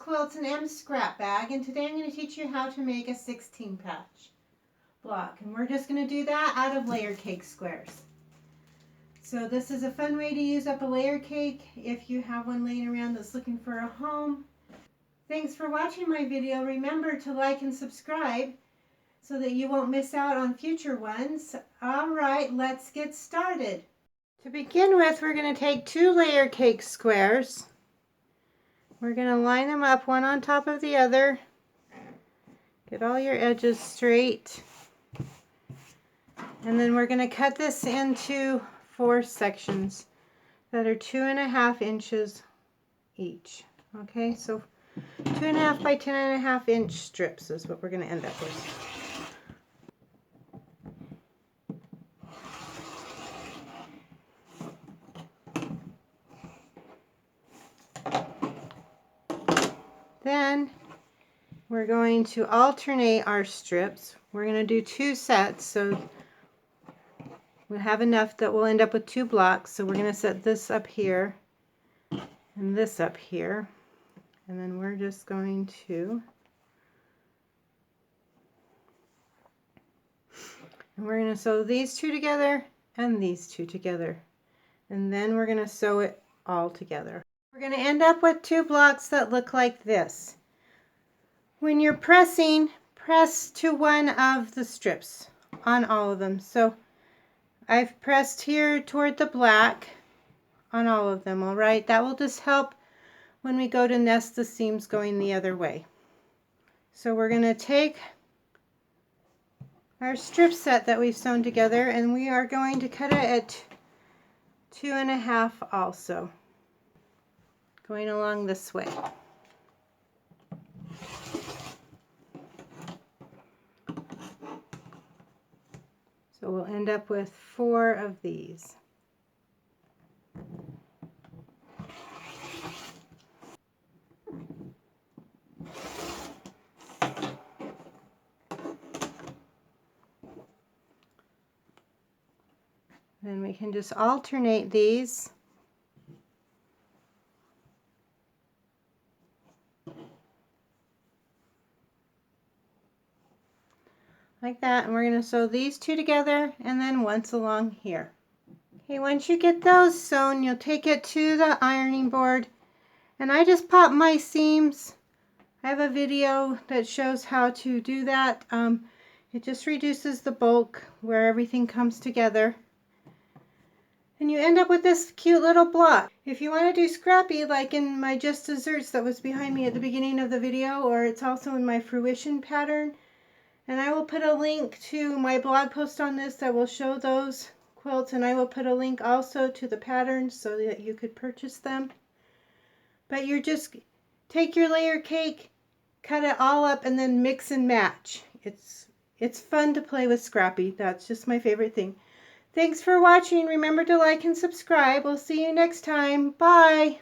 Quilts and M scrap bag, and today I'm going to teach you how to make a 16 patch block, and we're just going to do that out of layer cake squares. So this is a fun way to use up a layer cake if you have one laying around that's looking for a home. Thanks for watching my video. Remember to like and subscribe so that you won't miss out on future ones. Alright, let's get started. To begin with, we're going to take 2 layer cake squares. We're going to line them up one on top of the other. Get all your edges straight. And then we're going to cut this into 4 sections that are 2.5 inches each. Okay, so 2.5 by 10.5 inch strips is what we're going to end up with. Then we're going to alternate our strips. We're going to do 2 sets, so we'll have enough that we'll end up with 2 blocks. So we're going to set this up here and this up here, and then we're just going to sew these 2 together and these 2 together, and then we're going to sew it all together. We're going to end up with 2 blocks that look like this. When you're pressing, press to one of the strips on all of them. So I've pressed here toward the black on all of them, all right? That will just help when we go to nest the seams going the other way. So we're going to take our strip set that we've sewn together, and we are going to cut it at 2.5 also, going along this way. So we'll end up with 4 of these. Then we can just alternate these. Like that, and we're going to sew these 2 together and then once along here. Okay, once you get those sewn, you'll take it to the ironing board, and I just pop my seams. I have a video that shows how to do that. It just reduces the bulk where everything comes together, and you end up with this cute little block. If you want to do scrappy, like in my Just Desserts that was behind me at the beginning of the video, or it's also in my fruition pattern, and I will put a link to my blog post on this that will show those quilts, and I will put a link also to the patterns so that you could purchase them. But you just take your layer cake, cut it all up, and then mix and match. It's fun to play with scrappy. That's just my favorite thing. Thanks for watching. Remember to like and subscribe. We'll see you next time. Bye.